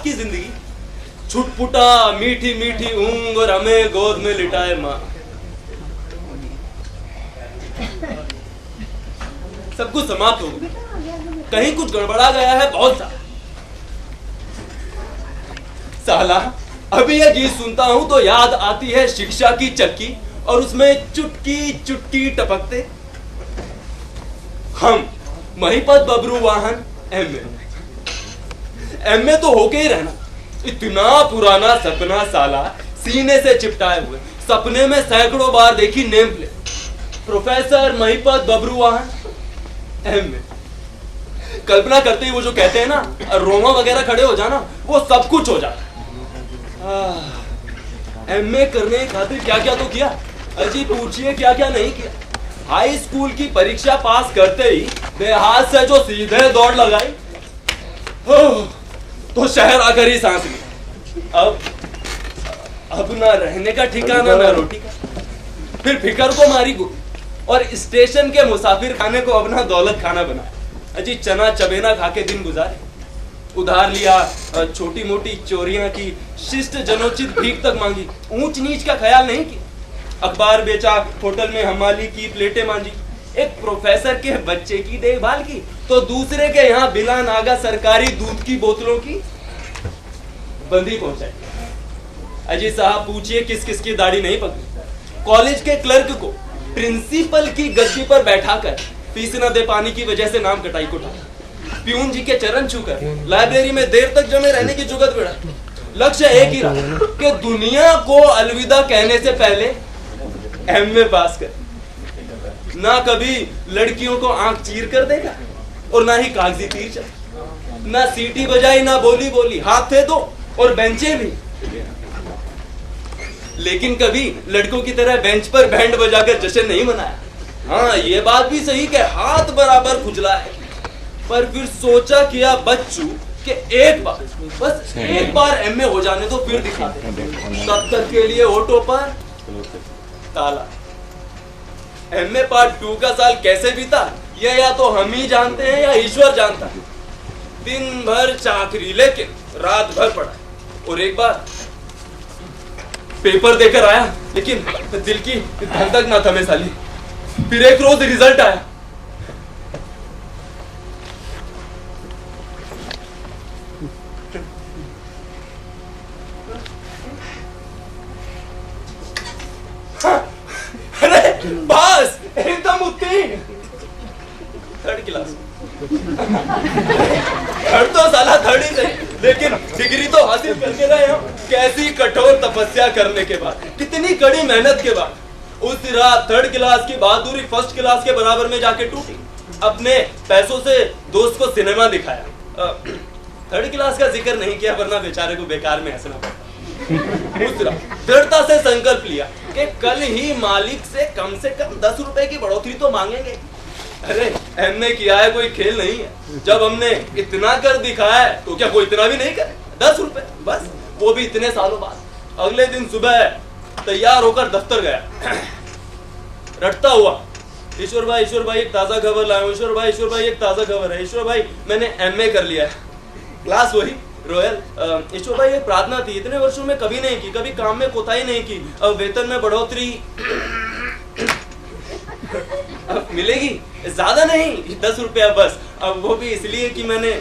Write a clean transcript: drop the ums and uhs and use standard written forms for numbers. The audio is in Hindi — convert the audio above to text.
आपकी जिंदगी छुटपुटा मीठी मीठी ऊंग और हमें गोद में लिटाए माँ। सब कुछ समाप्त हो गया, कहीं कुछ गड़बड़ा गया है बहुत सा। साला अभी यह गीत सुनता हूं तो याद आती है शिक्षा की चक्की और उसमें चुटकी चुटकी टपकते हम महिपत बबरू वाहन एमए तो होके ही रहना। इतना पुराना सपना साला सीने से चिपटाए हुए, सपने में सैकड़ों बार देखी name plate, professor Mahipat Bhabru वाहन एमए। कल्पना करते ही वो जो कहते हैं ना रोमा वगैरह खड़े हो जाना, वो सब कुछ हो जाता। एमए करने खातिर क्या क्या तो किया, अजी पूछिए क्या क्या नहीं किया। हाई स्कूल की परीक्षा पास करते ही बेहाथ से जो सीधे दौड़ लगाई, तो शहर आकर ही सांस ली। अब ना रहने का ठिकाना ना रोटी का। फिर फिकर को मारी गोली और स्टेशन के मुसाफिर खाने को अपना दौलत खाना बनाया। अजी चना चबेना खा के दिन गुजारे। उधार लिया, छोटी मोटी चोरियां की, शिष्ट जनोचित भीख तक मांगी, ऊंच नीच का ख्याल नहीं किया। अखबार बेचा, होटल में हमाली की, प्लेटें मांजी। एक प्रोफेसर के बच्चे की देखभाल की तो दूसरे के यहाँ बिला नागा सरकारी दूध की बोतलों की बंदी पहुंचाई। अजी साहब पूछिए किस किस की दाढ़ी नहीं पकड़ी। कॉलेज के क्लर्क को प्रिंसिपल की गद्दी पर बैठाकर फीस न दे पानी की वजह से नाम कटाई को उठा। प्यून जी के चरण छूकर लाइब्रेरी में देर तक जमे रहने की जुगत बिड़ा। लक्ष्य एक ही रहा कि दुनिया को अलविदा कहने से पहले एमए पास कर। ना कभी लड़कियों को आंख चीर कर देखा और ना ही कागजी तीर चला। ना सीटी बजाई ना बोली बोली, हाथ थे दो और बेंचे भी। लेकिन कभी लड़कों की तरह बेंच पर बैंड बजाकर जश्न नहीं मनाया। हाँ ये बात भी सही कि हाथ बराबर खुजला है, पर फिर सोचा किया बच्चू कि एक बार, बस एक बार एमए हो जाने तो फिर दिखा दे। तब तक के लिए ऑटो पर ताला। एमए पार्ट 2 का साल कैसे बीता यह या तो हम ही जानते हैं या ईश्वर जानता है। दिन भर चाकरी लेकिन रात भर पढ़ा और एक बार पेपर देकर आया लेकिन दिल की धड़कन ना थमे साली। फिर एक रोज रिजल्ट आया। अरे बस एकदम उत्तीर्ण, थर्ड क्लास। थर्ड तो साला थर्ड ही सही, लेकिन डिग्री तो हासिल करके रहे हम। कैसी कठोर तपस्या करने के बाद, कितनी कड़ी मेहनत के बाद उस रात थर्ड क्लास की बहादुरी फर्स्ट क्लास के बराबर में जाके टूटी। अपने पैसों से दोस्त को सिनेमा दिखाया। थर्ड क्लास का जिक्र नहीं किया वरना बेचारे को बेकार में हंसना पड़ता। दृढ़ता से संकल्प लिया कि कल ही मालिक से कम 10 रुपए की बढ़ोतरी तो मांगेंगे। अरे एमए किया है, कोई खेल नहीं है। जब हमने इतना कर दिखाया है तो क्या कोई इतना भी नहीं करे? 10 रुपए बस, वो भी इतने सालों बाद। अगले दिन सुबह तैयार होकर दफ्तर गया, रटता हुआ, ईश्वर भाई एक ताजा खबर लाया हूं। ईश्वर भाई एक ताजा खबर है। ईश्वर भाई मैंने एमए कर लिया है। क्लास वही रॉयल। ईश्वर भाई एक प्रार्थना थी, इतने वर्षों में कभी नहीं की, कभी काम में कोताही नहीं की। अब वेतन में बढ़ोतरी मिलेगी, ज्यादा नहीं, 10 रुपया बस। अब वो भी इसलिए कि मैंने